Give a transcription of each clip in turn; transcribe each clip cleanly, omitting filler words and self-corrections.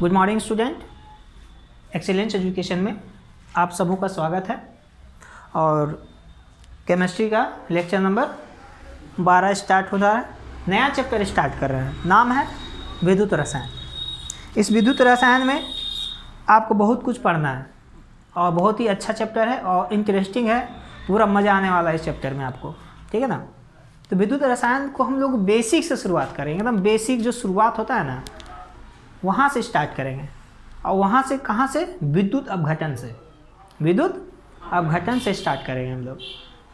Good morning student, excellence education में आप सबों का स्वागत है। और केमिस्ट्री का लेक्चर नंबर 12 स्टार्ट हो रहा है। नया चैप्टर स्टार्ट कर रहे हैं, नाम है विद्युत रसायन। इस विद्युत रसायन में आपको बहुत कुछ पढ़ना है और बहुत ही अच्छा चैप्टर है और इंटरेस्टिंग है, पूरा मज़ा आने वाला है इस चैप्टर में आपको, ठीक है ना। तो विद्युत रसायन को हम लोग बेसिक से शुरुआत करेंगे, एकदम बेसिक जो शुरुआत होता है ना वहाँ से स्टार्ट करेंगे। और वहाँ से कहाँ से? विद्युत अपघटन से, विद्युत अपघटन से स्टार्ट करेंगे हम लोग।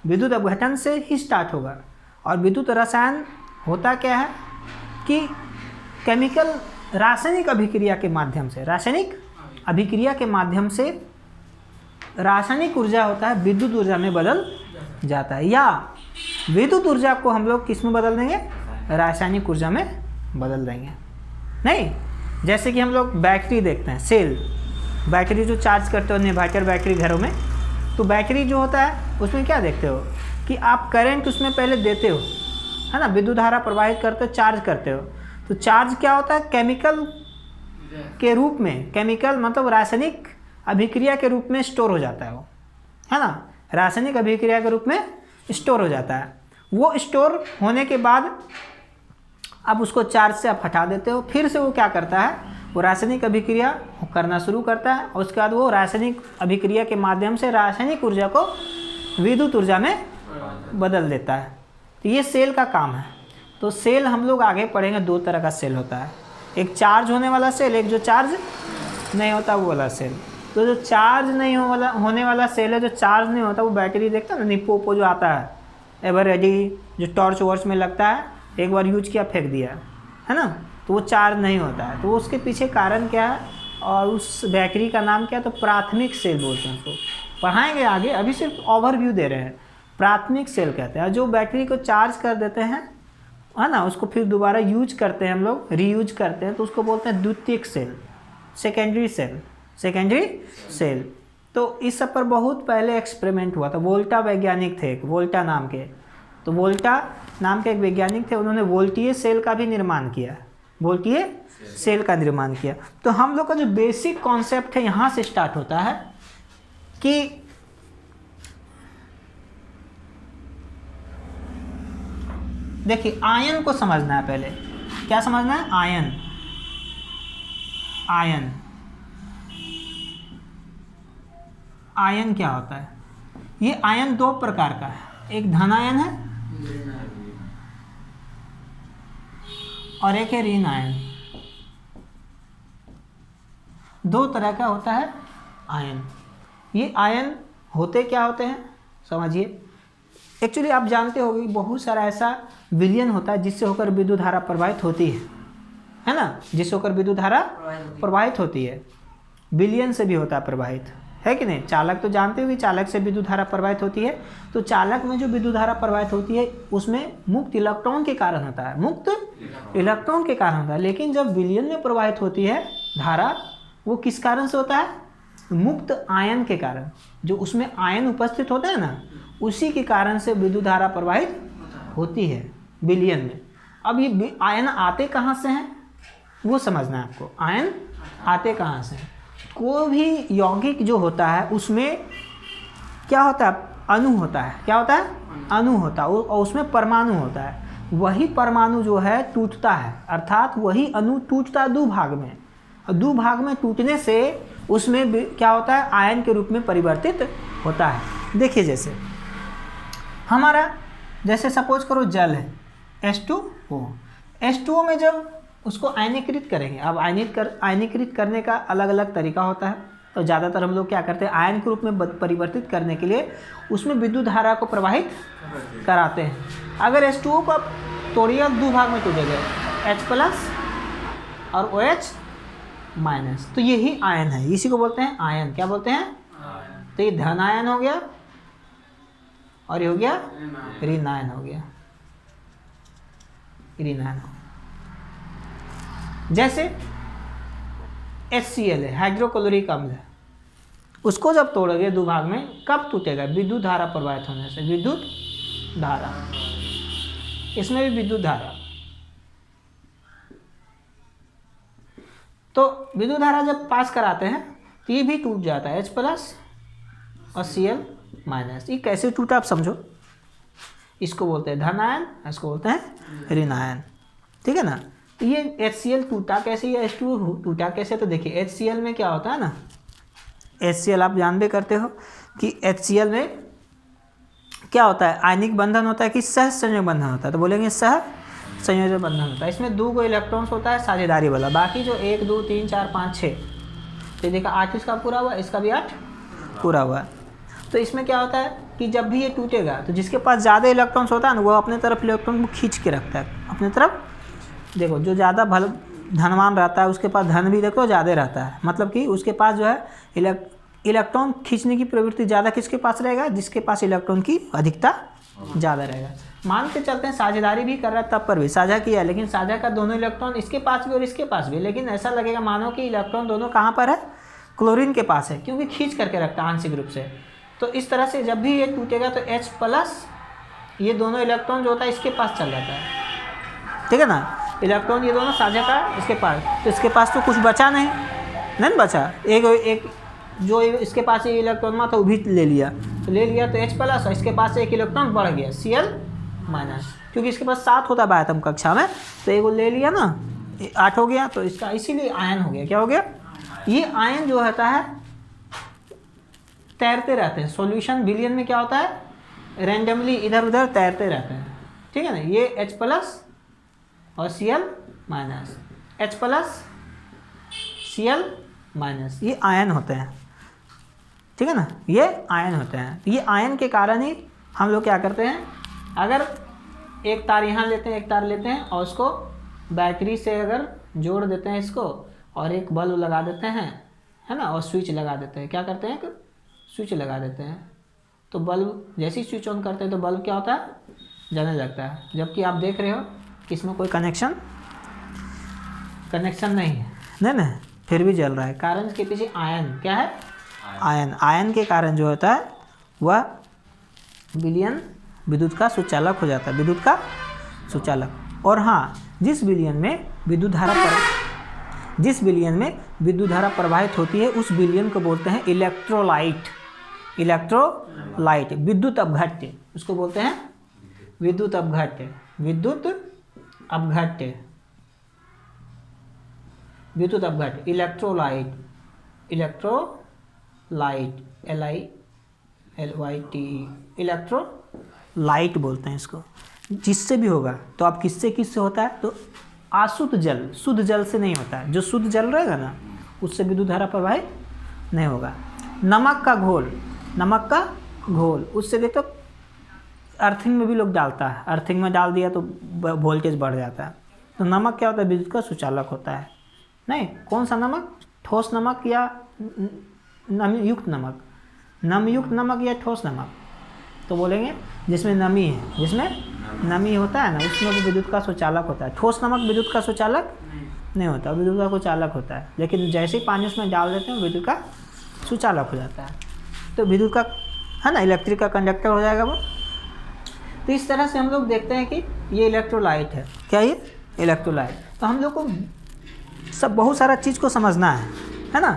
विद्युत अपघटन से ही स्टार्ट होगा। और विद्युत रसायन होता क्या है कि केमिकल रासायनिक अभिक्रिया के माध्यम से, रासायनिक अभिक्रिया के माध्यम से रासायनिक ऊर्जा होता है विद्युत ऊर्जा में बदल जाता है, या विद्युत ऊर्जा को हम लोग किस में बदल देंगे? रासायनिक ऊर्जा में बदल देंगे। नहीं, जैसे कि हम लोग बैटरी देखते हैं, सेल, बैटरी जो चार्ज करते हो इन्वर्टर बैटरी घरों में, तो बैटरी जो होता है उसमें क्या देखते हो कि आप करंट उसमें पहले देते हो, है ना, विद्युत धारा प्रवाहित करते हो, चार्ज करते हो। तो चार्ज क्या होता है? केमिकल के रूप में, केमिकल मतलब रासायनिक अभिक्रिया के रूप में स्टोर हो जाता है वो, है ना, रासायनिक अभिक्रिया के रूप में स्टोर हो जाता है। वो स्टोर होने के बाद अब उसको चार्ज से आप हटा देते हो, फिर से वो क्या करता है? वो रासायनिक अभिक्रिया करना शुरू करता है और उसके बाद वो रासायनिक अभिक्रिया के माध्यम से रासायनिक ऊर्जा को विद्युत ऊर्जा में बदल देता है। तो ये सेल का काम है। तो सेल हम लोग आगे पढ़ेंगे, दो तरह का सेल होता है, एक चार्ज होने वाला सेल, एक जो चार्ज नहीं होता वो वाला सेल। तो जो चार्ज नहीं होने वाला सेल है, जो चार्ज नहीं होता, वो बैटरी देखता है ना, निप्पो ओप्पो जो आता है एवर रेडी, जो टॉर्च वॉर्च में लगता है, एक बार यूज किया फेंक दिया, है ना, तो वो चार्ज नहीं होता है। तो उसके पीछे कारण क्या है और उस बैटरी का नाम क्या है? तो प्राथमिक सेल बोलते हैं उसको, पढ़ाएंगे आगे, अभी सिर्फ ओवरव्यू दे रहे हैं। प्राथमिक सेल कहते हैं जो बैटरी को चार्ज कर देते हैं, है ना, उसको फिर दोबारा यूज करते हैं हम लोग, रीयूज करते हैं, तो उसको बोलते हैं द्वितीयक cell, secondary cell, secondary cell. तो इस सब पर बहुत पहले एक्सपेरिमेंट हुआ था। वोल्टा वैज्ञानिक थे, वोल्टा नाम के, तो वोल्टा नाम के एक वैज्ञानिक थे, उन्होंने वोल्टीय सेल का भी निर्माण किया, वोल्टीय सेल का निर्माण किया। तो हम लोग का जो बेसिक कॉन्सेप्ट है यहाँ से स्टार्ट होता है कि देखिए आयन को समझना है पहले। क्या समझना है? आयन, आयन, आयन क्या होता है? ये आयन दो प्रकार का है, एक धन आयन है और एक है ऋण आयन। दो तरह का होता है आयन। ये आयन होते क्या होते हैं समझिए। एक्चुअली आप जानते होंगे बहुत सारा ऐसा विलयन होता है जिससे होकर विद्युत धारा प्रवाहित होती है ना, जिससे होकर विद्युत धारा प्रवाहित होती है। विलयन से भी होता है प्रवाहित, है कि नहीं। चालक तो जानते हो कि चालक से विद्युत धारा प्रवाहित होती है। तो चालक में जो विद्युत धारा प्रवाहित होती है उसमें मुक्त इलेक्ट्रॉन के कारण होता है, मुक्त इलेक्ट्रॉन के कारण होता है। लेकिन जब विलयन में प्रवाहित होती है धारा, वो किस कारण से होता है? मुक्त आयन के कारण। जो उसमें आयन उपस्थित होता है ना, उसी के कारण से विद्युत धारा प्रवाहित होती है विलयन में। अब ये आयन आते कहाँ से हैं वो समझना है आपको। आयन आते कहाँ से हैं? कोई भी यौगिक जो होता है उसमें क्या होता है? अणु होता है। क्या होता है? अणु होता है और उसमें परमाणु होता है। वही परमाणु जो है टूटता है, अर्थात वही अणु टूटता है दो भाग में, और दो भाग में टूटने से उसमें क्या होता है? आयन के रूप में परिवर्तित होता है। देखिए जैसे हमारा, जैसे सपोज करो जल है H2O, H2O में जब उसको आयनीकृत करेंगे, अब आयनीकृत करने का अलग अलग तरीका होता है। तो ज़्यादातर हम लोग क्या करते हैं, आयन के रूप में परिवर्तित करने के लिए उसमें विद्युत धारा को प्रवाहित कराते हैं। अगर H2O को आप तोड़िए, दो भाग में टूटेगा, H+ और OH-, तो यही आयन है, इसी को बोलते हैं आयन। क्या बोलते हैं? तो ये धन आयन हो गया और ये हो गया ऋण आयन हो गया, ऋण आयन। जैसे HCl है, हाइड्रोक्लोरिक अम्ल है, उसको जब तोड़ोगे दो भाग में, कब टूटेगा? विद्युत धारा प्रवाहित होने से। विद्युत धारा, इसमें भी विद्युत धारा, तो विद्युत धारा जब पास कराते हैं तो ये भी टूट जाता है, H प्लस और Cl माइनस। ये कैसे टूटा आप समझो, इसको बोलते हैं धन आयन, इसको बोलते हैं ऋण आयन, ठीक है ना। तो ये HCl टूटा कैसे, ये H2 टूटा कैसे, तो देखिए HCl में क्या होता है ना, HCl आप जान भी करते हो कि HCl में क्या होता है, आयनिक बंधन होता है कि सह संयोजक बंधन होता है, तो बोलेंगे सह संयोजक बंधन होता है। इसमें 2 इलेक्ट्रॉन्स होता है साझेदारी वाला, बाकी जो 1 2 3 4 5 6, तो देखा 8 इसका पूरा हुआ, इसका भी 8 पूरा हुआ। तो इसमें क्या होता है कि जब भी ये टूटेगा तो जिसके पास ज़्यादा इलेक्ट्रॉन्स होता है ना, वो अपने तरफ इलेक्ट्रॉन को खींच के रखता है अपने तरफ। देखो जो ज़्यादा धनवान रहता है उसके पास धन भी देखो ज़्यादा रहता है, मतलब कि उसके पास जो है इलेक्ट्रॉन खींचने की प्रवृत्ति ज़्यादा किसके पास रहेगा, जिसके पास इलेक्ट्रॉन की अधिकता ज़्यादा रहेगा। मान के चलते हैं साझेदारी भी कर रहा है, तब पर भी साझा किया है, लेकिन साझा का दोनों इलेक्ट्रॉन इसके पास भी और इसके पास भी, लेकिन ऐसा लगेगा मानो कि इलेक्ट्रॉन दोनों कहाँ पर है, क्लोरीन के पास है, क्योंकि खींच करके रखता है आंशिक रूप से। तो इस तरह से जब भी ये टूटेगा तो H प्लस ये दोनों इलेक्ट्रॉन जो होता है इसके पास चल जाता है, ठीक है ना। इलेक्ट्रॉन ये दोनों साझा का इसके पास, तो इसके पास तो कुछ बचा नहीं बचा, एक जो इसके पास ये इलेक्ट्रॉन था वो भी ले लिया, तो H प्लस और इसके पास एक इलेक्ट्रॉन बढ़ गया Cl माइनस, क्योंकि इसके पास 7 होता है आयतम कक्षा में, तो एक वो ले लिया ना, 8 हो गया, तो इसका इसीलिए आयन हो गया। क्या हो गया, ये आयन जो होता है तैरते रहते हैं, सॉल्यूशन विलयन में क्या होता है, रैंडमली इधर उधर तैरते रहते हैं, ठीक है ना। ये H प्लस और Cl minus, H plus Cl minus, ये आयन होते हैं, ठीक है ना, ये आयन होते हैं। ये आयन के कारण ही हम लोग क्या करते हैं, अगर एक तार यहाँ लेते हैं, एक तार लेते हैं और उसको बैटरी से अगर जोड़ देते हैं इसको, और एक बल्ब लगा देते हैं, है ना, और स्विच लगा देते हैं, क्या करते हैं, स्विच लगा देते हैं, तो बल्ब जैसे ही स्विच ऑन करते हैं तो बल्ब क्या होता है, जलने लगता है, जबकि आप देख रहे हो कि इसमें कोई कनेक्शन नहीं है, नहीं फिर भी जल रहा है। कारण के पीछे आयन क्या है, आयन के कारण जो होता है वह विलयन विद्युत का सुचालक हो जाता है, विद्युत का सुचालक। और हाँ, जिस विलयन में विद्युत धारा प्रवाहित होती है उस विलयन को बोलते हैं इलेक्ट्रोलाइट, विद्युत अपघट्य, उसको बोलते हैं विद्युत अपघट्य, इलेक्ट्रोलाइट, इलेक्ट्रोलाइट बोलते हैं इसको। जिससे भी होगा तो आप किससे होता है, तो अशुद्ध जल, शुद्ध जल से नहीं होता है, जो शुद्ध जल रहेगा ना उससे विद्युत धारा प्रवाहित नहीं होगा। नमक का घोल, उससे देखो अर्थिंग में भी लोग डालता है, अर्थिंग में डाल दिया तो वोल्टेज बढ़ जाता है, तो नमक क्या होता है, विद्युत का सुचालक होता है। नहीं, कौन सा नमक, ठोस नमक या नमयुक्त नमक या ठोस नमक, तो बोलेंगे जिसमें नमी है, जिसमें नमी होता है ना उसमें भी विद्युत का सुचालक होता है। ठोस नमक विद्युत का सुचालक नहीं होता, विद्युत का सुचालक होता है, लेकिन जैसे ही पानी उसमें डाल देते हैं विद्युत का सुचालक हो जाता है, तो विद्युत का है ना, इलेक्ट्रिक का कंडक्टर हो जाएगा वो। तो इस तरह से हम लोग देखते हैं कि ये इलेक्ट्रोलाइट है, क्या ये इलेक्ट्रोलाइट। तो हम लोग को सब बहुत सारा चीज़ को समझना है ना,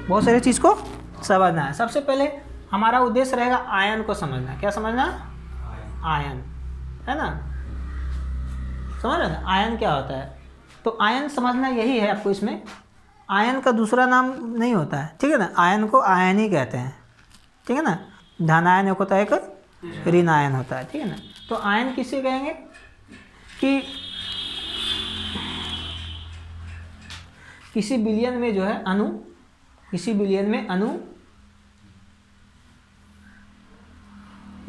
बहुत सारी चीज़ को समझना है। सबसे पहले हमारा उद्देश्य रहेगा आयन को समझना। क्या समझना, आयन, है ना, समझ रहे हैं आयन क्या होता है। तो आयन समझना यही है आपको, इसमें आयन का दूसरा नाम नहीं होता है, ठीक है ना, आयन को आयन ही कहते हैं, ठीक है ना। धन आयन एक होता है, एक ऋण आयन होता है, ठीक है ना। तो आयन किसे कहेंगे कि किसी विलयन में जो है अणु, किसी विलयन में अणु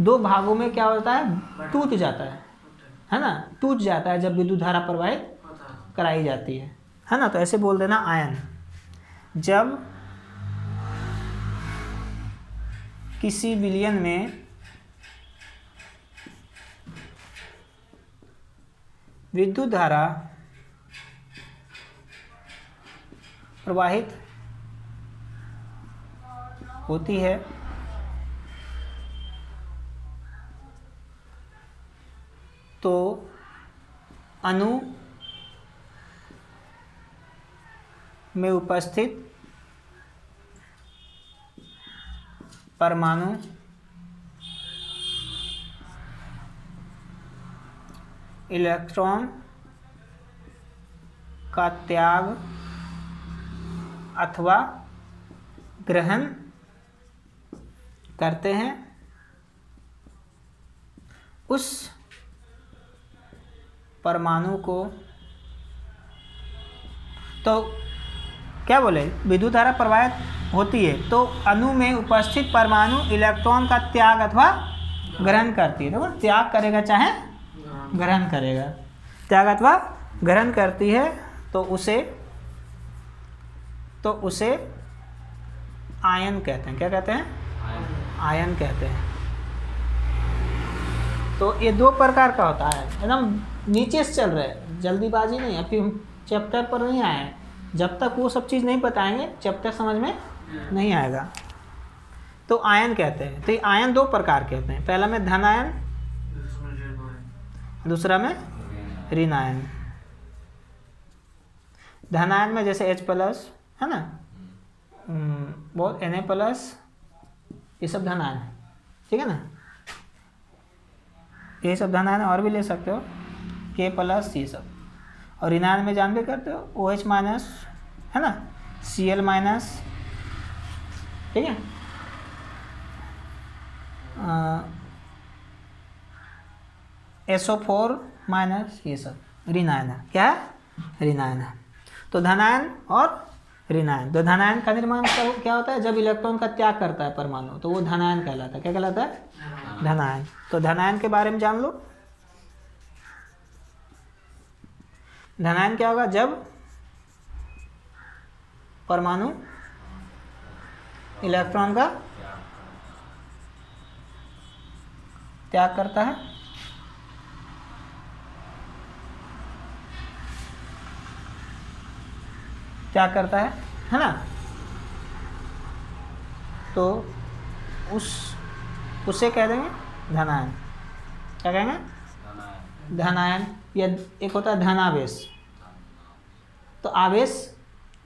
2 भागों में क्या होता है, टूट जाता है ना, टूट जाता है जब विद्युत धारा प्रवाहित कराई जाती है ना। तो ऐसे बोल देना आयन, जब किसी विलयन में विद्युत धारा प्रवाहित होती है तो अणु में उपस्थित परमाणु इलेक्ट्रॉन का त्याग अथवा ग्रहण करते हैं, उस परमाणु को, तो क्या बोले, विद्युत धारा प्रवाहित होती है तो अणु में उपस्थित परमाणु इलेक्ट्रॉन का त्याग अथवा ग्रहण करती है। देखो, त्याग करेगा चाहे ग्रहण करेगा, त्याग अथवा ग्रहण करती है तो उसे आयन कहते हैं। क्या कहते हैं? आयन कहते हैं। तो ये दो प्रकार का होता है, एकदम नीचे से चल रहे हैं, जल्दीबाजी नहीं, अभी हम चैप्टर पर नहीं आए हैं। जब तक वो सब चीज़ नहीं बताएंगे चैप्टर समझ में नहीं आएगा। तो आयन कहते हैं। तो ये आयन दो प्रकार के होते हैं, पहला में धन आयन, दूसरा में ऋण आयन। धन आयन में जैसे H+ है ना, बहुत Na+, ये सब धन आयन है, ठीक है ना। ये सब धन आयन और भी ले सकते हो, K+, ये सब। और ऋण आयन में जान भी करते हो, OH- है ना, Cl-, ठीक है। SO4-, ये सब ऋण आयन है। क्या है? ऋण आयन है। तो धनायन और ऋणायन। तो धनायन का निर्माण क्या होता है? जब इलेक्ट्रॉन का त्याग करता है परमाणु, तो वो धनायन कहलाता है। क्या कहलाता है? धनायन। तो धनायन के बारे में जान लो। धनायन क्या होगा? जब परमाणु इलेक्ट्रॉन का त्याग करता है, है ना, तो उसे कह देंगे धनायन। क्या कहेंगे? धनायन। या एक होता है धनावेश। तो आवेश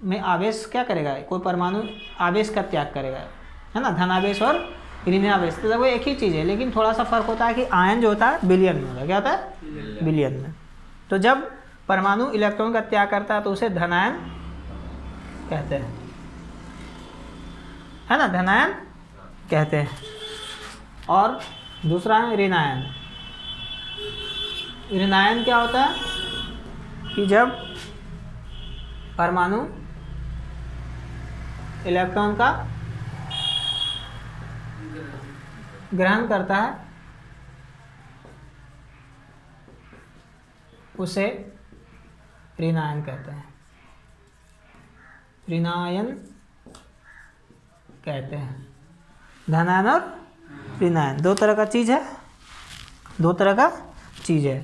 में आवेश क्या करेगा? कोई परमाणु आवेश का त्याग करेगा, है ना, धनावेश और ऋणावेश। तो वो एक ही चीज़ है, लेकिन थोड़ा सा फर्क होता है कि आयन जो होता है बिलियन में होता है। क्या होता है? बिलियन में। तो जब परमाणु इलेक्ट्रॉन का त्याग करता है तो उसे धनायन कहते हैं, है ना, धनायन कहते हैं। और दूसरा है ऋणायन। ऋणायन क्या होता है कि जब परमाणु इलेक्ट्रॉन का ग्रहण करता है, उसे ऋणायन कहते हैं। ऋणायन कहते हैं। धनायन और ऋणायन दो तरह का चीज़ है, दो तरह का चीज़ है,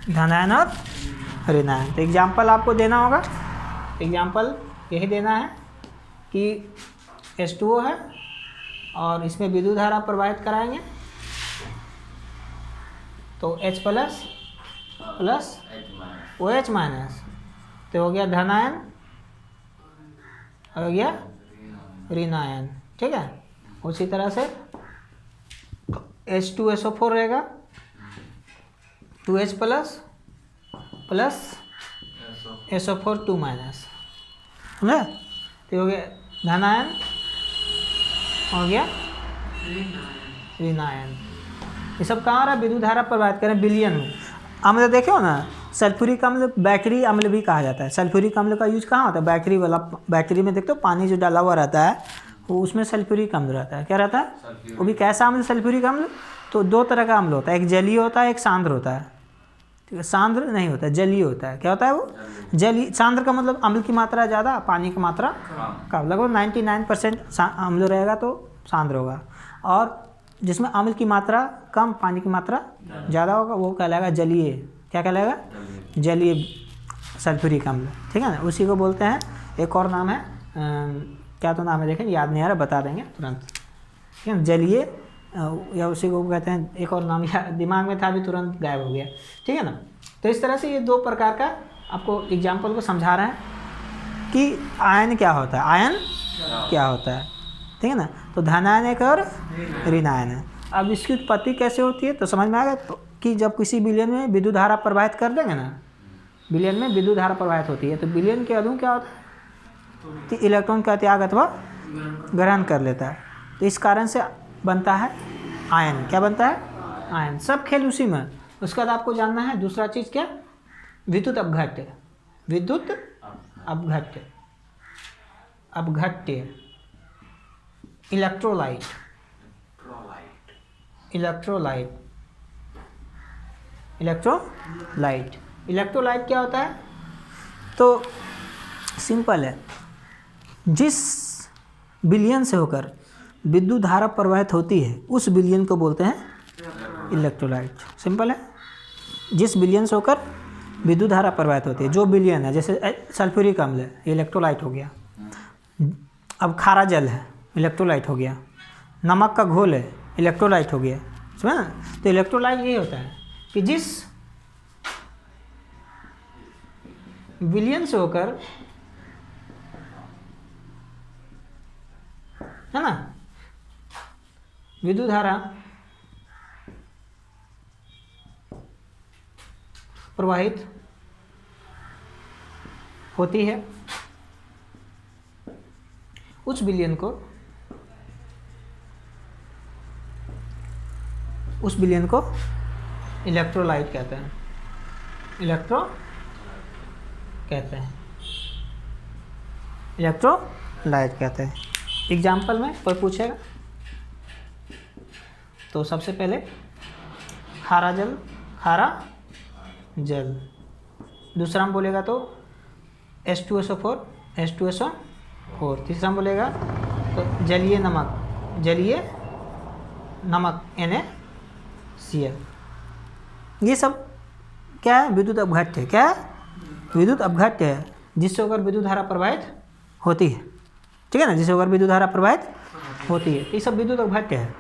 धनायन और ऋणायन। तो एग्जाम्पल आपको देना होगा। एग्जाम्पल यही देना है कि H2O है और इसमें विद्युत धारा प्रवाहित कराएंगे, तो H+ प्लस OH-, तो हो गया धनायन, हो गया ऋणायन, ठीक है। उसी तरह से H2SO4 रहेगा, 2H+ प्लस SO4 2-, समझे? तो हो गया धनायन, हो गया ऋणायन। ये सब कहाँ आ रहा है? विद्युत धारा प्रवाहित करें बिलियन में। अम्ल देखे हो ना, सल्फ्यूरिक अम्ल बैटरी अम्ल भी कहा जाता है। सल्फ्यूरिक अम्ल का यूज कहाँ होता है? बैटरी वाला, बैटरी में देखते हो पानी जो डाला हुआ रहता है वो उसमें सल्फ्यूरिक अम्ल रहता है। क्या रहता है? वो भी कैसा अम्ल? सल्फ्यूरिक अम्ल। तो दो तरह का अम्ल होता है, एक जलीय होता है, एक सांद्र होता है, ठीक है। सांद्र नहीं होता है, जलीय होता है। क्या होता है वो? जलीय। सांद्र का मतलब अम्ल की मात्रा ज़्यादा, पानी की मात्रा कम। लगभग 99% अम्ल रहेगा तो सांद्र होगा, और जिसमें अम्ल की मात्रा कम, पानी की मात्रा ज़्यादा होगा, वो कहलाएगा जलीय। क्या कहलाएगा? जलीय सल्फ्यूरिक अम्ल, ठीक है ना। उसी को बोलते हैं, एक और नाम है, क्या तो नाम है देखें, याद नहीं आ रहा, बता देंगे तुरंत, ठीक है। जलीय, या उसी को कहते हैं, एक और नाम या दिमाग में था अभी तुरंत गायब हो गया, ठीक है ना। तो इस तरह से ये दो प्रकार का आपको एग्जाम्पल को समझा रहे हैं कि आयन क्या होता है, आयन क्या होता है, ठीक है ना। तो धनायन एक और ऋण आयन है। अब इसकी उत्पत्ति कैसे होती है तो समझ में आएगा कि जब किसी विलयन में विद्युत धारा प्रवाहित कर देंगे ना, विलयन में विद्युत धारा प्रवाहित होती है तो विलयन के अणु क्या होता है कि इलेक्ट्रॉन का त्याग अथवा ग्रहण कर लेता है। तो इस कारण से बनता है आयन। क्या बनता है? आयन। सब खेल उसी में। उसके बाद आपको जानना है दूसरा चीज़ क्या, विद्युत अपघट्य। विद्युत अपघट्य, अपघट्य, इलेक्ट्रोलाइट, इलेक्ट्रोलाइट, इलेक्ट्रोलाइट। इलेक्ट्रोलाइट क्या होता है? तो सिंपल है, जिस विलयन से होकर विद्युत धारा प्रवाहित होती है उस विलयन को बोलते हैं इलेक्ट्रोलाइट। सिंपल है, जिस विलयन से होकर विद्युत धारा प्रवाहित होती है, जो विलयन है, जैसे सल्फ्यूरिक अम्ल है, इलेक्ट्रोलाइट हो गया। अब खारा जल है, इलेक्ट्रोलाइट हो गया। नमक का घोल है, इलेक्ट्रोलाइट हो गया। समझ ना? तो इलेक्ट्रोलाइट यही होता है कि जिस विलयन से होकर, है ना, विद्युत धारा प्रवाहित होती है उस विलयन को, उस विलयन को इलेक्ट्रोलाइट कहते हैं। इलेक्ट्रो कहते हैं, इलेक्ट्रोलाइट कहते हैं। एग्जाम्पल में कोई पूछेगा तो सबसे पहले खारा जल, खारा जल। दूसरा में बोलेगा तो H2SO4, H2SO4। तीसरा में बोलेगा तो जलीय नमक, जलीय नमक NaCl। ये सब क्या है? विद्युत अपघट्य। क्या है? विद्युत अपघट्य है, जिससे होकर विद्युत धारा प्रवाहित होती है। ठीक है ना, जिससे होकर विद्युत धारा प्रवाहित होती है। ये सब विद्युत अपघट्य है।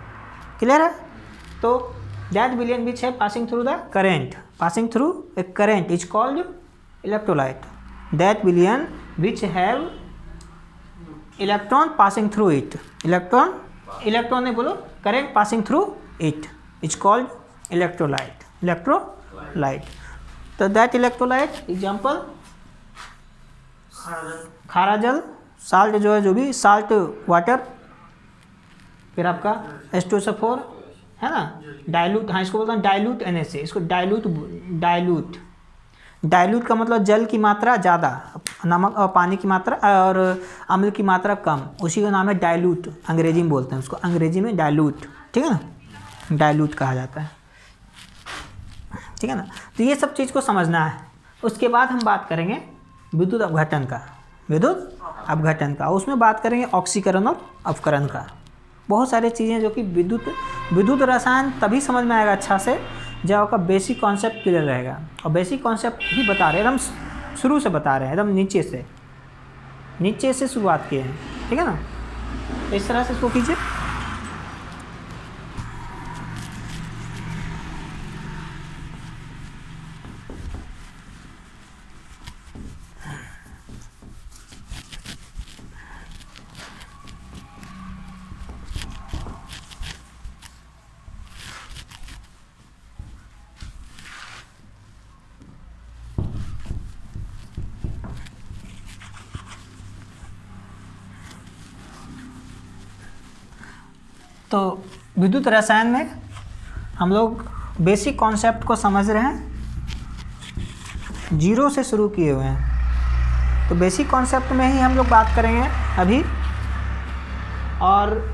क्लियर है? तो दैट विलयन विच है passing through the current, passing through a current is called electrolyte. That विलयन which have electron passing through it, electron, electron नहीं बोलो, current passing through it is called electrolyte, electrolyte. तो that electrolyte example खारा जल, salt जो है, जो भी साल्ट वाटर, फिर आपका H2SO4 है ना, डाइल्यूट, हाँ इसको बोलते हैं डाइल्यूट NaC, इसको डाइल्यूट, डाइल्यूट, डाइल्यूट का मतलब जल की मात्रा ज़्यादा, नमक और पानी की मात्रा और अम्ल की मात्रा कम, उसी का नाम है डाइल्यूट। अंग्रेजी में बोलते हैं उसको, अंग्रेजी में डाइल्यूट। ठीक है ना, डाइल्यूट कहा जाता है। ठीक है ना, तो ये सब चीज़ को समझना है। उसके बाद हम बात करेंगे विद्युत अपघटन का, विद्युत अपघटन का। उसमें बात करेंगे ऑक्सीकरण और अपकरण का। बहुत सारी चीज़ें जो कि विद्युत रसायन तभी समझ में आएगा अच्छा से जब आपका बेसिक कॉन्सेप्ट क्लियर रहेगा। और बेसिक कॉन्सेप्ट ही बता रहे हैं, एकदम शुरू से बता रहे हैं, एकदम नीचे से शुरुआत किए हैं। ठीक है ना, इस तरह से इसको कीजिए। तो विद्युत रसायन में हम लोग बेसिक कॉन्सेप्ट को समझ रहे हैं, जीरो से शुरू किए हुए हैं। तो बेसिक कॉन्सेप्ट में ही हम लोग बात करेंगे अभी। और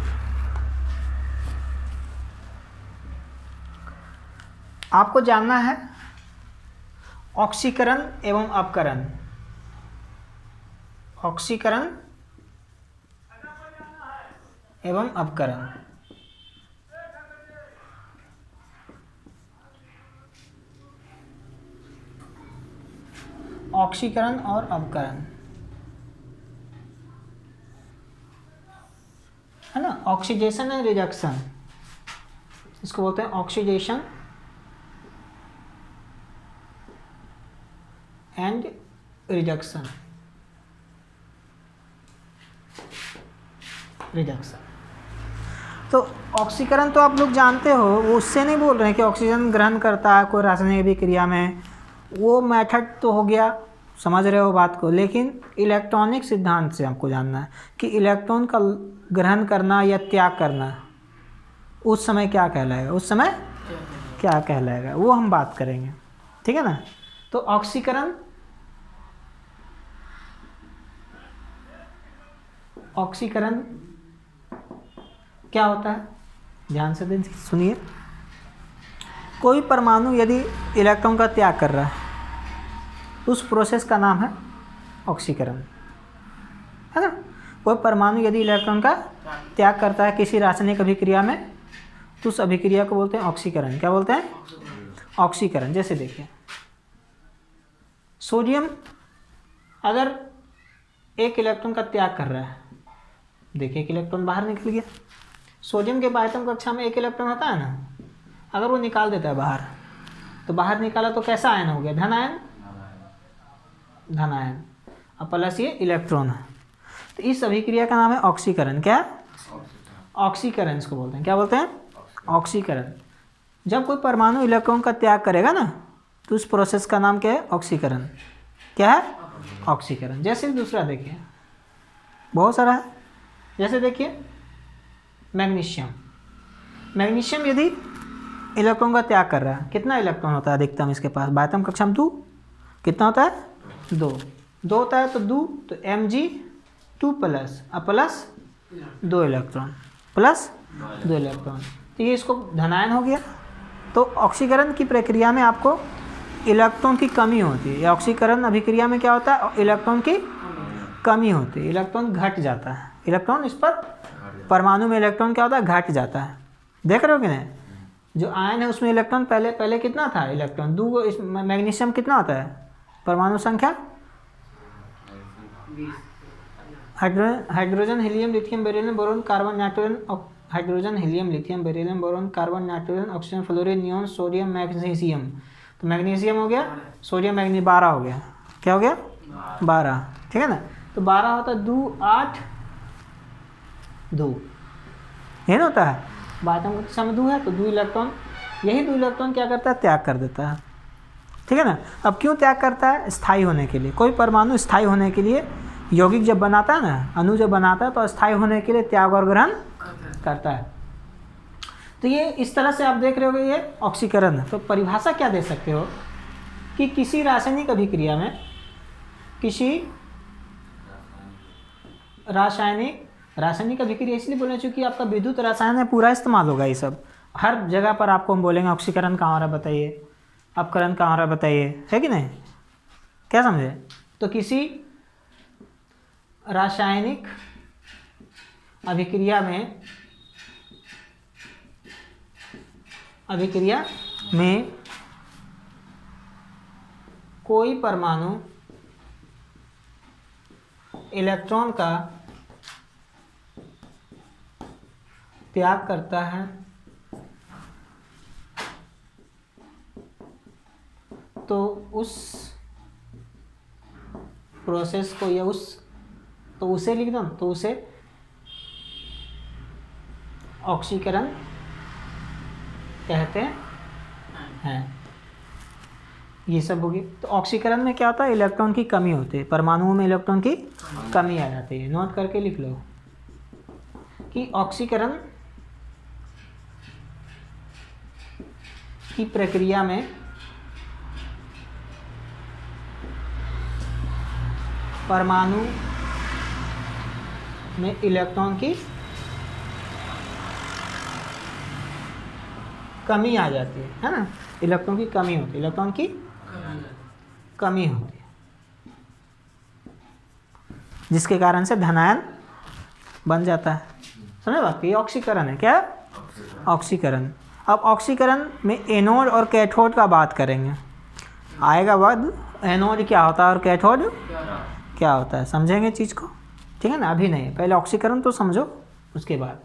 आपको जानना है ऑक्सीकरण एवं अपकरण, ऑक्सीकरण एवं अपकरण। ऑक्सीकरण और अपकरण, है ना, ऑक्सीडेशन एंड रिडक्शन, इसको बोलते हैं ऑक्सीडेशन एंड रिडक्शन, रिडक्शन। तो ऑक्सीकरण तो आप लोग जानते हो, वो उससे नहीं बोल रहे हैं कि ऑक्सीजन ग्रहण करता है कोई रासायनिक अभिक्रिया में, वो मेथड तो हो गया, समझ रहे हो बात को। लेकिन इलेक्ट्रॉनिक सिद्धांत से आपको जानना है कि इलेक्ट्रॉन का ग्रहण करना या त्याग करना उस समय क्या कहलाएगा, उस समय क्या कहलाएगा, वो हम बात करेंगे, ठीक है ना। तो ऑक्सीकरण, ऑक्सीकरण क्या होता है, ध्यान से सुनिए। कोई परमाणु यदि इलेक्ट्रॉन का त्याग कर रहा है उस प्रोसेस का नाम है ऑक्सीकरण, है ना। कोई परमाणु यदि इलेक्ट्रॉन का त्याग करता है किसी रासायनिक अभिक्रिया में तो उस अभिक्रिया को बोलते हैं ऑक्सीकरण। क्या बोलते हैं, ऑक्सीकरण। जैसे देखिए सोडियम अगर एक इलेक्ट्रॉन का त्याग कर रहा है, देखिए एक इलेक्ट्रॉन बाहर निकल गया। सोडियम के बाह्यतम कक्षा में एक इलेक्ट्रॉन होता है ना, अगर वो निकाल देता है बाहर, तो बाहर निकाला तो कैसा आयन हो गया, धन आयन, धन आयन, अब प्लस ये इलेक्ट्रॉन है। तो इस अभिक्रिया का नाम है ऑक्सीकरण। क्या, ऑक्सीकरण इसको बोलते हैं। क्या बोलते हैं, ऑक्सीकरण। जब कोई परमाणु इलेक्ट्रॉन का त्याग करेगा ना तो उस प्रोसेस का नाम क्या है, ऑक्सीकरण। क्या है, ऑक्सीकरण। जैसे दूसरा देखिए, बहुत सारा है। जैसे देखिए मैग्नीशियम, मैग्नीशियम यदि इलेक्ट्रॉन का त्याग कर रहा है, कितना इलेक्ट्रॉन होता है अधिकतम इसके पास, बाह्यतम कक्षा में 2, कितना होता है, 2 होता है। तो 2 तो Mg2 प्लस, अब प्लस 2 इलेक्ट्रॉन, प्लस 2 इलेक्ट्रॉन, तो ये इसको धनायन हो गया। तो ऑक्सीकरण की प्रक्रिया में आपको इलेक्ट्रॉन की कमी होती है। ऑक्सीकरण अभिक्रिया में क्या होता है, इलेक्ट्रॉन की कमी होती है, इलेक्ट्रॉन घट जाता है। इलेक्ट्रॉन इस पर परमाणु में इलेक्ट्रॉन क्या होता है, घट जाता है। देख रहे हो कि नहीं, जो आयन है उसमें इलेक्ट्रॉन पहले कितना था, इलेक्ट्रॉन 2। इस मैग्नीशियम कितना होता है परमाणु संख्या, hydrogen helium lithium beryllium boron carbon nitrogen, hydrogen helium lithium beryllium boron carbon nitrogen oxygen fluorine neon sodium magnesium. तो मैग्नीशियम हो गया, सोडियम मैग्नीशियम 12 हो गया। क्या हो गया, 12, ठीक है ना। तो 12 होता है 2 8 2, यही ना होता है। बाह्यतम कक्षा में 2 है तो 2 इलेक्ट्रॉन, यही 2 इलेक्ट्रॉन क्या करता है, त्याग कर देता है, ठीक है ना। अब क्यों त्याग करता है, स्थायी होने के लिए। कोई परमाणु स्थायी होने के लिए यौगिक जब बनाता है ना, अणु जब बनाता है तो स्थायी होने के लिए त्याग और ग्रहण करता है। तो ये इस तरह से आप देख रहे हो, ये ऑक्सीकरण है। तो परिभाषा क्या दे सकते हो कि किसी रासायनिक अभिक्रिया में, किसी रासायनिक अभिक्रिया इसलिए बोलना चूँकि आपका विद्युत रसायन में पूरा इस्तेमाल होगा। ये सब हर जगह पर आपको हम बोलेंगे ऑक्सीकरण कहाँ हो रहा है बताइए, अपकरण कहाँ हो रहा है बताइए, है कि नहीं, क्या समझे। तो किसी रासायनिक अभिक्रिया में कोई परमाणु इलेक्ट्रॉन का त्याग करता है तो उस प्रोसेस को या उसे लिख दो, तो उसे ऑक्सीकरण कहते हैं। ये सब हो गया। तो ऑक्सीकरण में क्या होता है, इलेक्ट्रॉन की कमी होती है, परमाणुओं में इलेक्ट्रॉन की कमी आ जाती है। नोट करके लिख लो कि ऑक्सीकरण की प्रक्रिया में परमाणु में इलेक्ट्रॉन की कमी आ जाती है ना। इलेक्ट्रॉन की कमी होती है, इलेक्ट्रॉन की कमी होती है, जिसके कारण से धनायन बन जाता है। समझे बात, ये ऑक्सीकरण है। क्या, ऑक्सीकरण। अब ऑक्सीकरण में एनोड और कैथोड का बात करेंगे, आएगा बाद एनोड क्या होता है और कैथोड क्या होता है, समझेंगे चीज़ को, ठीक है ना। अभी नहीं, पहले ऑक्सीकरण तो समझो, उसके बाद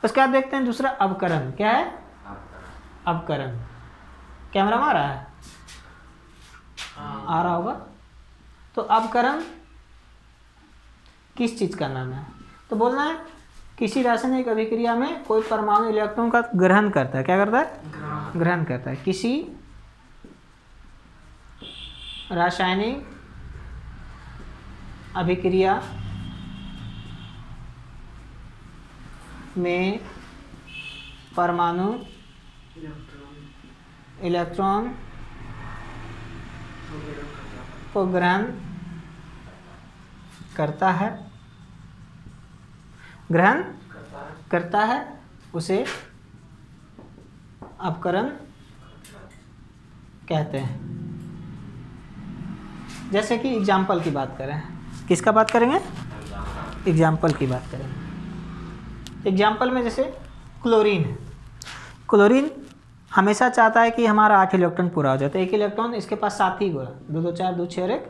उसके बाद देखते हैं दूसरा अवकरण। क्या है, अवकरण। कैमरा में आ रहा है, आ रहा होगा, तो अपकरण किस चीज़ का नाम है? तो बोलना है किसी रासायनिक अभिक्रिया में कोई परमाणु इलेक्ट्रॉन का ग्रहण करता है। क्या करता है? ग्रहण करता है। किसी रासायनिक अभिक्रिया में परमाणु इलेक्ट्रॉन को ग्रहण करता है, ग्रहण करता है, उसे अपकरण कहते हैं। जैसे कि एग्जाम्पल की बात करें, किसका बात करेंगे? एग्जाम्पल की बात करेंगे। एग्जाम्पल में जैसे क्लोरीन है। क्लोरीन हमेशा चाहता है कि हमारा 8 इलेक्ट्रॉन पूरा हो जाए, तो 1 इलेक्ट्रॉन इसके पास 7 ही गोला, 2 2 4 2 6 और 1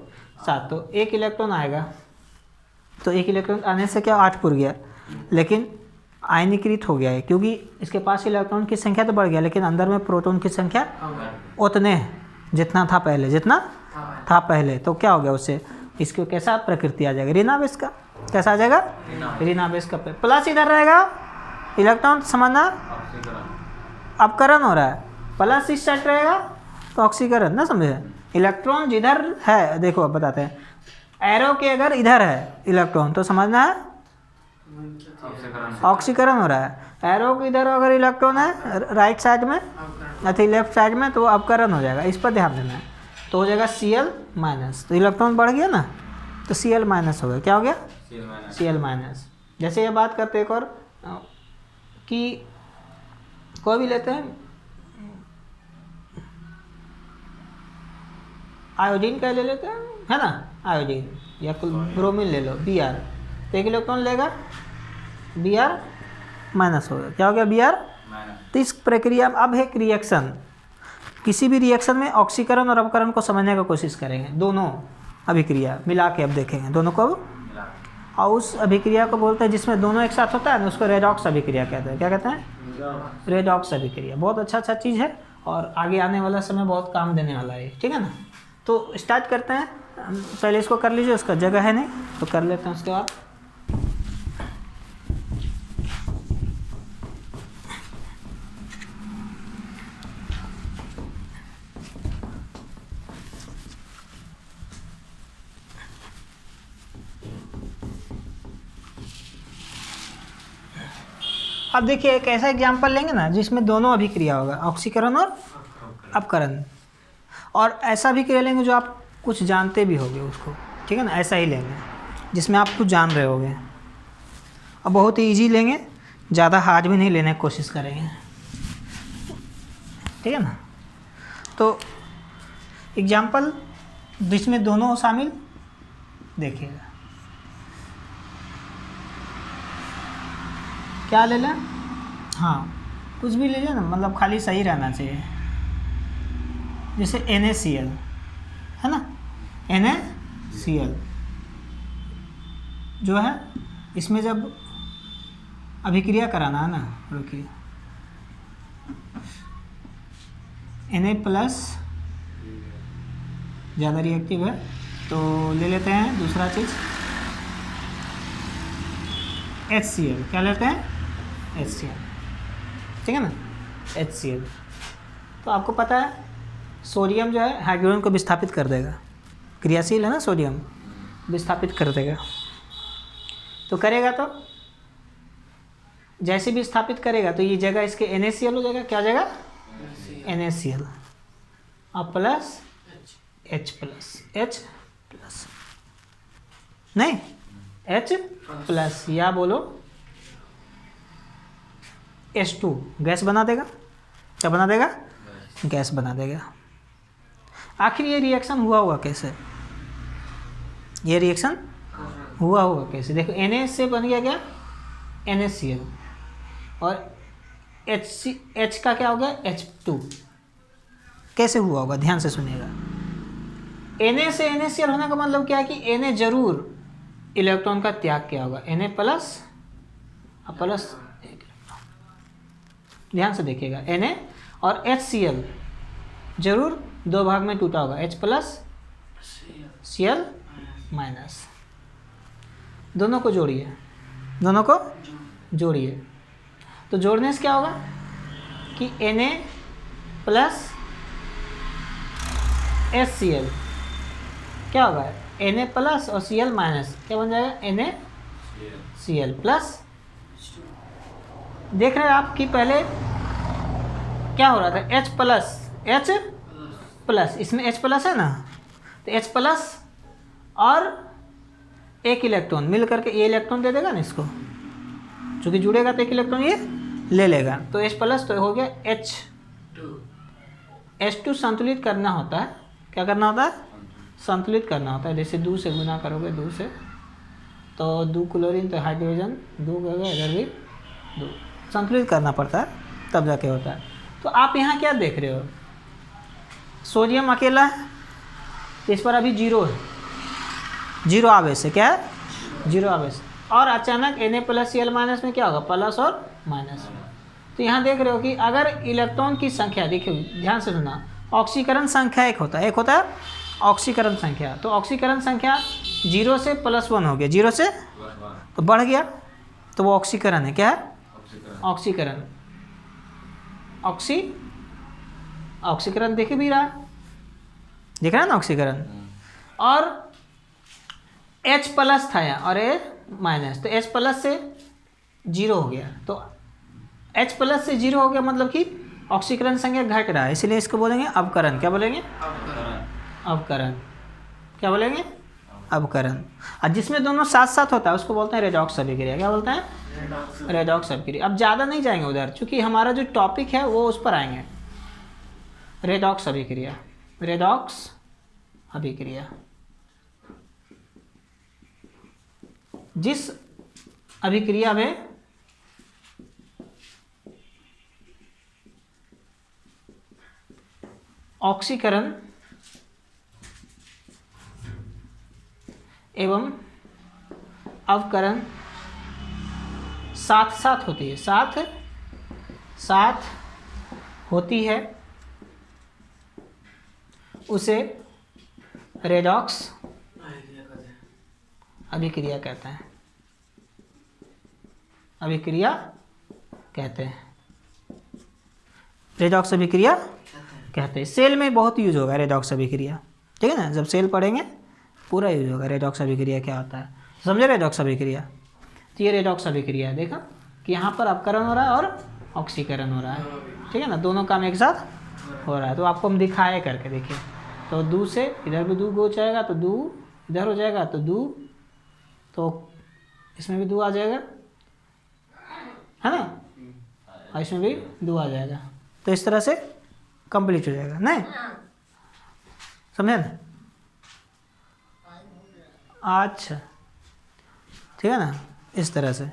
7, तो 1 इलेक्ट्रॉन आएगा। तो 1 इलेक्ट्रॉन आने से क्या 8 पुर गया, लेकिन आयनीकृत हो गया है क्योंकि इसके पास इलेक्ट्रॉन की संख्या तो बढ़ गया, लेकिन अंदर में प्रोटॉन की संख्या उतने जितना था पहले, जितना था पहले। तो क्या हो गया उससे, इसको कैसा प्रकृति आ जाएगा? ऋणावेश का। कैसा आ जाएगा? ऋणावेश का। प्लस इधर रहेगा, इलेक्ट्रॉन समझना अपकरण हो रहा है, प्लस इस साइड रहेगा तो ऑक्सीकरण, ना समझे? इलेक्ट्रॉन जिधर है, देखो अब बताते हैं, एरो के अगर इधर है इलेक्ट्रॉन तो समझना है ऑक्सीकरण हो रहा है। एरो के इधर अगर इलेक्ट्रॉन है राइट साइड में अथवा लेफ्ट साइड में तो अपकरण हो जाएगा, इस पर ध्यान देना है। तो हो जाएगा Cl माइनस, तो इलेक्ट्रॉन बढ़ गया ना, तो Cl माइनस हो गया। क्या हो गया? Cl minus. जैसे ये बात करते हैं एक और कि कोई भी लेते हैं, आयोडीन का ले लेते हैं, है ना, आयोडीन या ब्रोमीन ले लो, Br, तो 1 इलेक्ट्रॉन लेगा, Br माइनस हो गया। क्या हो गया? Br। तो इस प्रक्रिया में अब एक रिएक्शन, किसी भी रिएक्शन में ऑक्सीकरण और अपकरण को समझने का कोशिश करेंगे, दोनों अभिक्रिया मिला के अब देखेंगे दोनों को, और उस अभिक्रिया को बोलते हैं जिसमें दोनों एक साथ होता है ना, उसको रेडॉक्स अभिक्रिया कहते हैं। क्या कहते हैं? रेडॉक्स अभिक्रिया। बहुत अच्छा चीज़ है और आगे आने वाला समय बहुत काम देने वाला है, ठीक है ना। तो स्टार्ट करते हैं, पहले इसको कर लीजिए, उसका जगह है नहीं तो कर लेते हैं उसके बाद। अब देखिए एक ऐसा एग्जाम्पल लेंगे ना जिसमें दोनों अभिक्रिया होगा, ऑक्सीकरण और अपकरण, और ऐसा अभिक्रिया लेंगे जो आप कुछ जानते भी होंगे उसको, ठीक है ना, ऐसा ही लेंगे जिसमें आप कुछ जान रहे होंगे, और बहुत ही ईजी लेंगे, ज़्यादा हार्ड भी नहीं लेने की कोशिश करेंगे, ठीक है ना। तो एग्जाम्पल जिसमें दोनों शामिल देखिएगा, क्या ले लें? हाँ, कुछ भी ले लें ना, मतलब खाली सही रहना चाहिए। जैसे NaCl है ना, NaCl जो है, इसमें जब अभिक्रिया कराना है ना, रुकिए, Na+ ज़्यादा रिएक्टिव है तो ले लेते हैं दूसरा चीज़ HCl। क्या लेते हैं? HCl, ठीक है ना, HCl। तो आपको पता है सोडियम जो है हाइड्रोजन को विस्थापित कर देगा, क्रियाशील है ना, सोडियम विस्थापित कर देगा। तो करेगा तो जैसे भी स्थापित करेगा तो ये जगह इसके NaCl हो जाएगा। क्या हो जाएगा? NaCl और प्लस H+, नहीं H+, या बोलो H2, गैस बना देगा। क्या बना देगा? गैस बना देगा। आखिर ये रिएक्शन हुआ होगा कैसे? ये रिएक्शन हुआ होगा कैसे? देखो Na से बन गया क्या? NaCl, और H का क्या हो गया? H2। कैसे हुआ होगा? ध्यान से सुनिएगा। Na से NaCl होने का मतलब क्या है कि Na जरूर इलेक्ट्रॉन का त्याग किया होगा, Na प्लस प्लस, ध्यान से देखिएगा, Na और HCl जरूर 2 भाग में टूटा होगा, H+ Cl माइनस। दोनों को जोड़िए, दोनों को जोड़िए। तो जोड़ने से क्या होगा कि Na प्लस HCl क्या होगा, Na प्लस और Cl माइनस, क्या बन जाएगा NaCl प्लस। देख रहे हैं आप कि पहले क्या हो रहा था, H प्लस, इसमें H प्लस है ना, तो H प्लस और एक इलेक्ट्रॉन मिल करके ये इलेक्ट्रॉन दे देगा ना इसको, चूँकि जुड़ेगा तो एक इलेक्ट्रॉन ये ले लेगा, तो H प्लस तो हो गया H2 संतुलित करना होता है। क्या करना होता है, संतुलित करना होता है। जैसे 2 से गुना करोगे, 2 से तो 2 क्लोरीन, तो हाइड्रोजन 2 हो गया, इधर भी 2, संतुलित करना पड़ता है तब जाके होता है। तो आप यहाँ क्या देख रहे हो, सोडियम अकेला है, तो इस पर अभी 0 है, 0 आवेश है, क्या है 0 आवेश, और अचानक Na प्लस Cl माइनस में क्या होगा, प्लस और माइनस। तो यहाँ देख रहे हो कि अगर इलेक्ट्रॉन की संख्या, देखिए ध्यान से सुनना, ऑक्सीकरण संख्या एक होता है ऑक्सीकरण संख्या। तो ऑक्सीकरण संख्या 0 से +1 हो गया, 0 से तो बढ़ गया, तो वो ऑक्सीकरण है। क्या है, ऑक्सीकरण। ऑक्सीकरण देख भी रहा है ना ऑक्सीकरण। और H प्लस था यहाँ और A माइनस, तो H प्लस से 0 हो गया, तो H प्लस से 0 हो गया, मतलब कि ऑक्सीकरण संख्या घट रहा है, इसलिए इसको बोलेंगे अवकरण। क्या बोलेंगे, अवकरण। क्या बोलेंगे, अवकरण। और जिसमें दोनों साथ साथ होता है उसको बोलते हैं रेडॉक्स अभिक्रिया। क्या बोलते हैं, रेडॉक्स अभिक्रिया। अब ज़्यादा नहीं जाएंगे उधर, क्योंकि हमारा जो टॉपिक है वो उस पर आएंगे। रेडॉक्स अभिक्रिया, रेडॉक्स अभिक्रिया, जिस अभिक्रिया में ऑक्सीकरण एवं अवकरण साथ साथ होती है, साथ होती है, उसे रेडॉक्स अभिक्रिया कहते हैं, अभिक्रिया कहते हैं, रेडॉक्स अभिक्रिया कहते हैं। सेल में बहुत यूज होगा रेडॉक्स अभिक्रिया, ठीक है ना, जब सेल पढ़ेंगे पूरा यूज होगा रेडॉक्स अभिक्रिया क्या होता है, समझे रेडॉक्स अभिक्रिया। तो ये रेडॉक्स अभिक्रिया है, देखा कि यहाँ पर अपकरण हो रहा है और ऑक्सीकरण हो रहा है, ठीक है ना, दोनों काम एक साथ हो रहा है। तो आपको हम दिखाए करके, देखिए, तो 2 से इधर भी 2 हो जाएगा, तो 2 इधर हो जाएगा, तो 2, तो इसमें भी 2 आ जाएगा, है ना, और इसमें भी 2 आ जाएगा, तो इस तरह से कंप्लीट हो जाएगा। नहीं समझे ना, अच्छा ठीक है ना, इस तरह से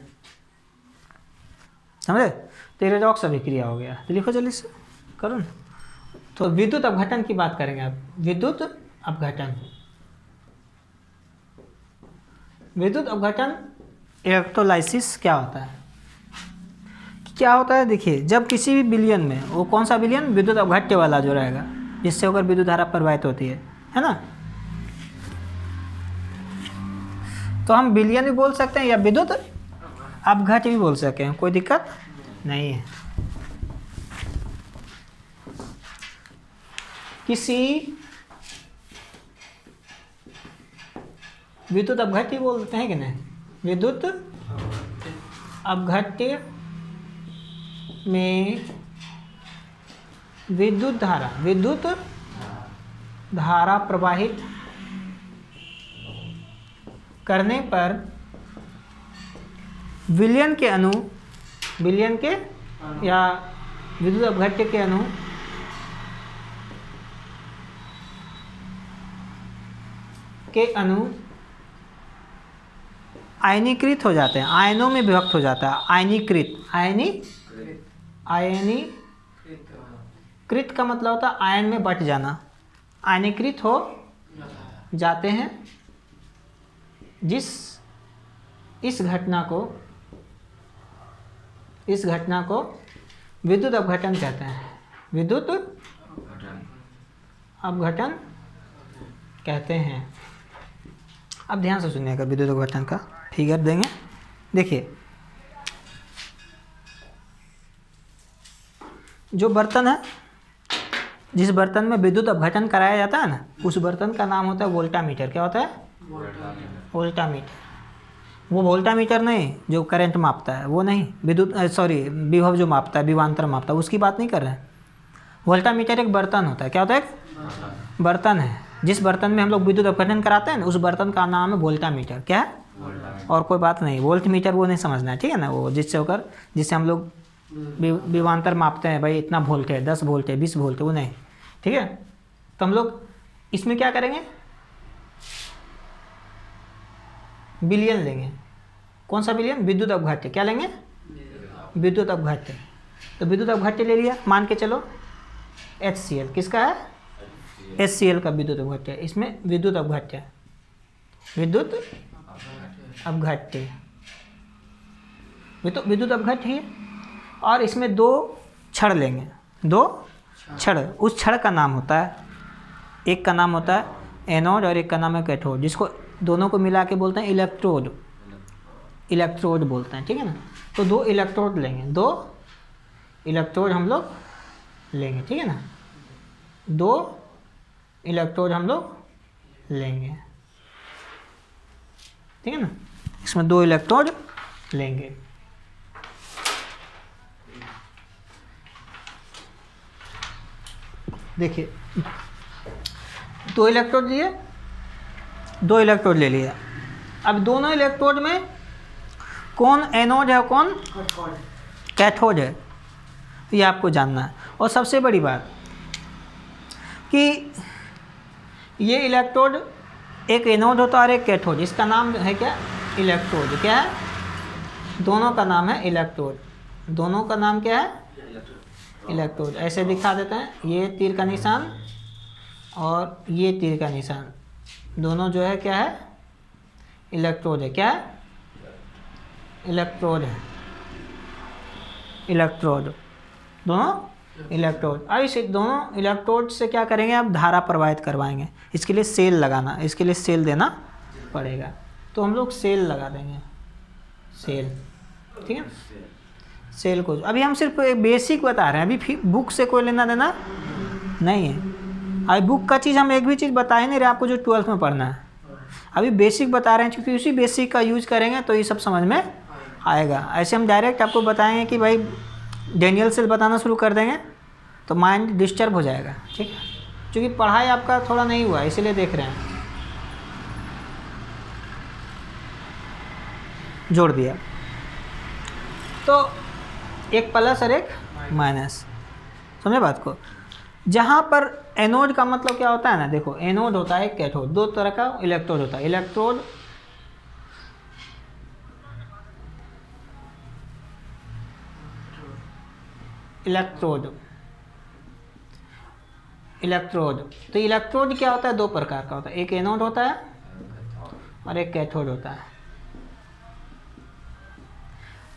समझे। तो रेडॉक्स अभिक्रिया हो गया, तो लिखो जल्दी से, करो ना। तो विद्युत अपघटन की बात करेंगे आप, विद्युत अपघटन। विद्युत अपघटन इलेक्ट्रोलाइसिस क्या होता है, क्या होता है, देखिए, जब किसी भी विलयन में, वो कौन सा विलयन, विद्युत अपघट्य वाला जो रहेगा, जिससे होकर विद्युत धारा प्रवाहित होती है ना, तो हम विलयन भी बोल सकते हैं या विद्युत अपघट्य भी बोल सकते हैं, कोई दिक्कत नहीं है। किसी विद्युत अपघट्य बोलते हैं कि नहीं, विद्युत अपघट्य में विद्युत धारा प्रवाहित करने पर विलयन के या विद्युत अपघट्य के अणु आयनीकृत हो जाते हैं, आयनों में विभक्त हो जाता है, आयनीकृत का मतलब होता है आयन में बट जाना, आयनीकृत हो जाते हैं, इस घटना को विद्युत अपघटन कहते हैं, विद्युत अपघटन कहते हैं। अब ध्यान से सुनिएगा विद्युत अपघटन का फिगर देंगे। देखिए जो बर्तन है, जिस बर्तन में विद्युत अपघटन कराया जाता है ना, उस बर्तन का नाम होता है वोल्टामीटर। क्या होता है? वोल्टामीटर। वो वोल्टामीटर नहीं जो करंट मापता है, वो नहीं, विद्युत विभव जो मापता है, विभवांतर मापता है, उसकी बात नहीं कर रहे हैं। वोल्टामीटर एक बर्तन होता है। क्या होता है? एक बर्तन है। जिस बर्तन में हम लोग विद्युत अपघटन कराते हैं ना, उस बर्तन का नाम है वोल्टामीटर। क्या है? और कोई बात नहीं, वोल्ट मीटर वो नहीं समझना है, ठीक है ना। वो जिससे हम लोग विभवांतर मापते हैं, भाई इतना वोल्ट है, 10 वोल्ट है, 20 वोल्ट है, वो नहीं, ठीक है। तो हम लोग इसमें क्या करेंगे? बिलियन लेंगे। कौन सा बिलियन? विद्युत अपघट्य। क्या लेंगे? विद्युत अपघट्य। तो विद्युत अपघट्य ले लिया, मान के चलो HCl। किसका है? HCl का विद्युत अपघट्य। इसमें विद्युत अपघट्य, विद्युत अपघट्य, विद्युत अपघट्य है। और इसमें 2 छड़ लेंगे, 2 छड़। उस छड़ का नाम होता है, एक का नाम होता है एनोड और एक का नाम है कैथोड, जिसको दोनों को मिला के बोलते हैं इलेक्ट्रोड। इलेक्ट्रोड बोलते हैं, ठीक है ना। तो 2 इलेक्ट्रोड लेंगे, 2 इलेक्ट्रोड हम लोग लेंगे, ठीक है ना। 2 इलेक्ट्रोड हम लोग लेंगे, ठीक है ना। इसमें 2 इलेक्ट्रोड लेंगे। देखिए 2 इलेक्ट्रोड लिए, 2 इलेक्ट्रोड ले लिया। अब दोनों इलेक्ट्रोड में कौन एनोड है और कौन कैथोड है, ये आपको जानना है। और सबसे बड़ी बात कि ये इलेक्ट्रोड, एक एनोड होता है और एक कैथोड, इसका नाम है क्या? इलेक्ट्रोड। क्या है? दोनों का नाम है इलेक्ट्रोड। दोनों का नाम क्या है? इलेक्ट्रोड। ऐसे दिखा देते हैं, ये तीर का निशान और ये तीर का निशान, दोनों जो है क्या है? इलेक्ट्रोड है। क्या है? इलेक्ट्रोड है। इलेक्ट्रोड, दोनों इलेक्ट्रोड। अब इस दोनों इलेक्ट्रोड से क्या करेंगे? आप धारा प्रवाहित करवाएंगे। इसके लिए सेल लगाना, इसके लिए सेल देना पड़ेगा। तो हम लोग सेल लगा देंगे, सेल, ठीक है। सेल को अभी हम सिर्फ एक बेसिक बता रहे हैं, अभी बुक से कोई लेना देना नहीं है। अभी बुक का चीज़ हम एक भी चीज़ बता ही नहीं रहे आपको जो 12th में पढ़ना है। अभी बेसिक बता रहे हैं, क्योंकि उसी बेसिक का यूज करेंगे तो ये सब समझ में आएगा। ऐसे हम डायरेक्ट आपको बताएंगे कि भाई डेनियल सेल बताना शुरू कर देंगे तो माइंड डिस्टर्ब हो जाएगा, ठीक है। क्योंकि पढ़ाई आपका थोड़ा नहीं हुआ, इसीलिए देख रहे हैं। जोड़ दिया तो एक प्लस और एक माइनस, समझे बात को। जहाँ पर एनोड का मतलब क्या होता है ना, देखो एनोड होता है कैथोड, 2 तरह का इलेक्ट्रोड होता है। इलेक्ट्रोड इलेक्ट्रोड इलेक्ट्रोड तो इलेक्ट्रोड क्या होता है? 2 प्रकार का होता है, एक एनोड होता है और एक कैथोड होता है।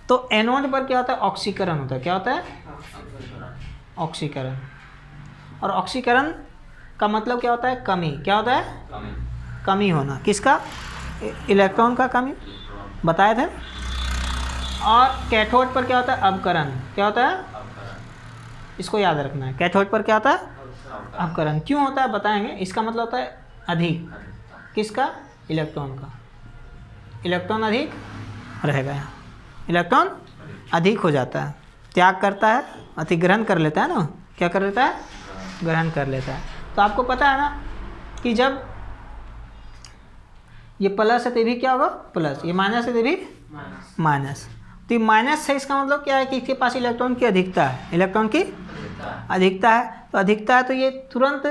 तो एनोड पर क्या होता है? ऑक्सीकरण होता है। क्या होता है? ऑक्सीकरण। और ऑक्सीकरण का मतलब क्या होता है? कमी। क्या होता है? कमी होना। किसका? इलेक्ट्रॉन का कमी, बताए थे। और कैथोड पर क्या होता है? अपकरण। क्या होता है? इसको याद रखना है, कैथोड पर क्या होता है? अपकरण। क्यों होता है बताएंगे। इसका मतलब होता है अधिक। किसका? इलेक्ट्रॉन का। इलेक्ट्रॉन अधिक रहेगा यहाँ, इलेक्ट्रॉन अधिक हो जाता है, त्याग करता है, अतिग्रहण कर लेता है ना। क्या कर लेता है? ग्रहण कर लेता है। तो आपको पता है ना कि जब ये प्लस है तो ये भी क्या होगा? प्लस। ये माइनस है तो ये भी माइनस। तो ये माइनस है, इसका मतलब क्या है कि इसके पास इलेक्ट्रॉन की अधिकता है। इलेक्ट्रॉन की अधिकता है, तो अधिकता है तो ये तुरंत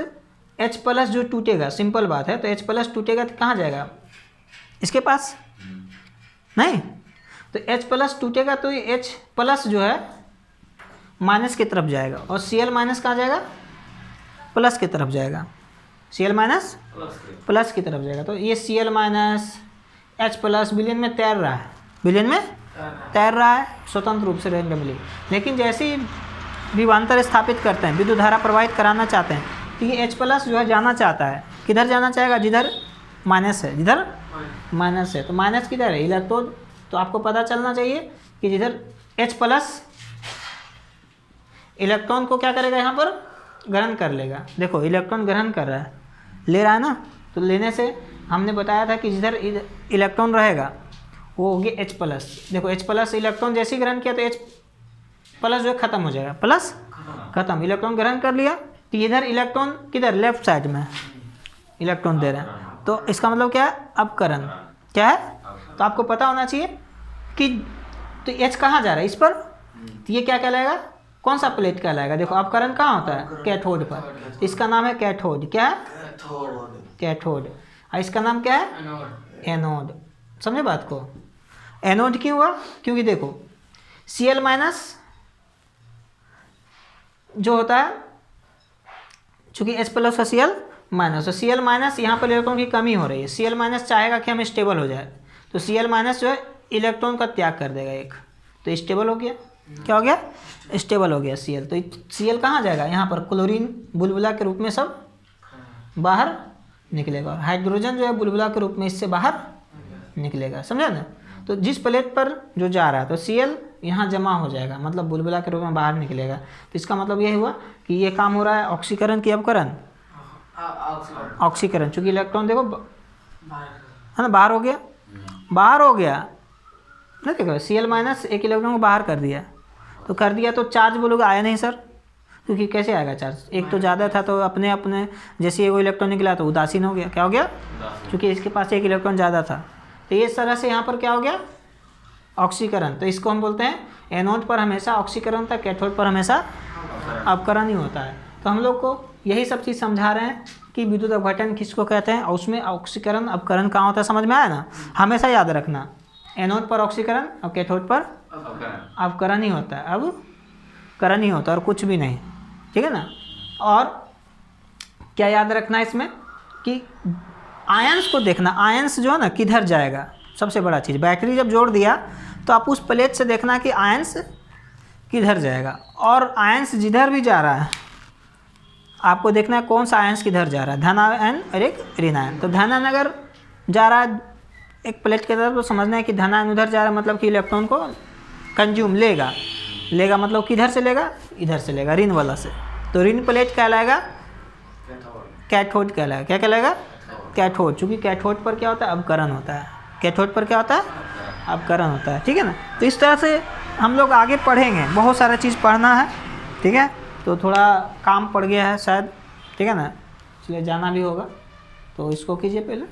H प्लस जो टूटेगा, सिंपल बात है। तो H प्लस टूटेगा तो कहाँ जाएगा? इसके पास नहीं। तो H प्लस टूटेगा तो ये H प्लस जो है माइनस की तरफ जाएगा और Cl माइनस कहाँ जाएगा? प्लस की तरफ जाएगा। Cl माइनस प्लस की तरफ जाएगा। तो ये Cl माइनस H प्लस विलयन में तैर रहा है, विलयन में तैर रहा है स्वतंत्र रूप से, रेंडमली। लेकिन जैसे ही विभवांतर स्थापित करते हैं, विद्युत धारा प्रवाहित कराना चाहते हैं, तो ये H प्लस जो है जाना चाहता है, किधर जाना चाहेगा? जिधर माइनस है, जिधर माइनस है, तो माइनस किधर है, इलेक्ट्रोड। तो आपको पता चलना चाहिए कि जिधर H प्लस इलेक्ट्रॉन को क्या करेगा, यहाँ पर ग्रहण कर लेगा। देखो इलेक्ट्रॉन ग्रहण कर रहा है, ले रहा है ना, तो लेने से हमने बताया था कि जिधर इलेक्ट्रॉन रहेगा वो होगी H प्लस। देखो H प्लस इलेक्ट्रॉन जैसे ही ग्रहण किया तो H प्लस जो है खत्म हो जाएगा, प्लस खत्म, इलेक्ट्रॉन ग्रहण कर लिया। तो इधर इलेक्ट्रॉन किधर, लेफ्ट साइड में इलेक्ट्रॉन दे रहे हैं, तो इसका मतलब क्या है, अपकरण। क्या है, तो आपको पता होना चाहिए कि तो H कहाँ जा रहा है, इस पर, तो ये क्या कहलाएगा, कौन सा प्लेट कहलाएगा। देखो अपकरण कहाँ होता है, कैथोड पर, इसका नाम है कैथोड। क्या है, कैथोड। और इसका नाम क्या है, एनोड। समझे बात को। एनोड क्यों हुआ, क्योंकि देखो Cl माइनस जो होता है, चूँकि H प्लस का Cl माइनस, तो Cl माइनस यहाँ पर इलेक्ट्रॉन की कमी हो रही है। Cl माइनस चाहेगा कि हम स्टेबल हो जाए, तो Cl माइनस जो है इलेक्ट्रॉन का त्याग कर देगा एक, तो स्टेबल हो गया। क्या हो गया, स्टेबल हो गया Cl। तो Cl कहाँ जाएगा, यहाँ पर क्लोरीन बुलबुला के रूप में सब बाहर निकलेगा, और हाइड्रोजन जो है बुलबुला के रूप में इससे बाहर निकलेगा। समझा ना। तो जिस प्लेट पर जो जा रहा है तो Cl यहाँ जमा हो जाएगा, मतलब बुलबुला के रूप में बाहर निकलेगा। तो इसका मतलब ये हुआ कि ये काम हो रहा है ऑक्सीकरण की अपकरण, ऑक्सीकरण। चूँकि इलेक्ट्रॉन देखो है ना बाहर हो गया, बाहर हो गया ना, देखो Cl माइनस एक इलेक्ट्रॉन को बाहर कर दिया, तो कर दिया तो चार्ज बोलोगे आया नहीं सर, क्योंकि कैसे आएगा चार्ज, एक तो ज़्यादा था तो अपने अपने जैसे एगो इलेक्ट्रॉन निकला तो उदासीन हो गया। क्या हो गया, क्योंकि इसके पास एक इलेक्ट्रॉन ज़्यादा था। तो ये इस तरह से यहाँ पर क्या हो गया, ऑक्सीकरण। तो इसको हम बोलते हैं एनोड पर हमेशा ऑक्सीकरण होता है, कैथोड पर हमेशा अपकरण ही होता है। तो हम लोग को यही सब चीज़ समझा रहे हैं कि विद्युत अपघटन किसको कहते हैं, और उसमें ऑक्सीकरण अपकरण कहाँ होता है, समझ में आया ना। हमेशा याद रखना, एनोड पर ऑक्सीकरण और कैथोड पर अपकरण ही होता है, अब करण ही होता है और कुछ भी नहीं, ठीक है ना। और क्या याद रखना है इसमें कि आयंस को देखना, आयंस जो है ना किधर जाएगा, सबसे बड़ा चीज़। बैटरी जब जोड़ दिया तो आप उस प्लेट से देखना कि आयंस किधर जाएगा, और आयंस जिधर भी जा रहा है आपको देखना है कौन सा आयंस किधर जा रहा है, धन आयन और एक ऋण आयन। तो धन आयन अगर जा रहा है एक प्लेट की तरफ तो समझना है कि धन आयन उधर जा रहा है, मतलब कि इलेक्ट्रॉन को कंज्यूम लेगा, लेगा मतलब किधर से लेगा, इधर से लेगा, ऋण वाला से। तो ऋण प्लेट कहलाएगा कैथोड कहलाएगा। क्या कहलाएगा, कैथोड। चूँकि कैथोड पर क्या होता है, अपकरण होता है। कैथोड पर क्या होता है, अपकरण होता है, ठीक है ना। तो इस तरह से हम लोग आगे पढ़ेंगे, बहुत सारा चीज़ पढ़ना है, ठीक है। तो थोड़ा काम पड़ गया है शायद, ठीक है ना, इसलिए जाना भी होगा, तो इसको कीजिए पहले।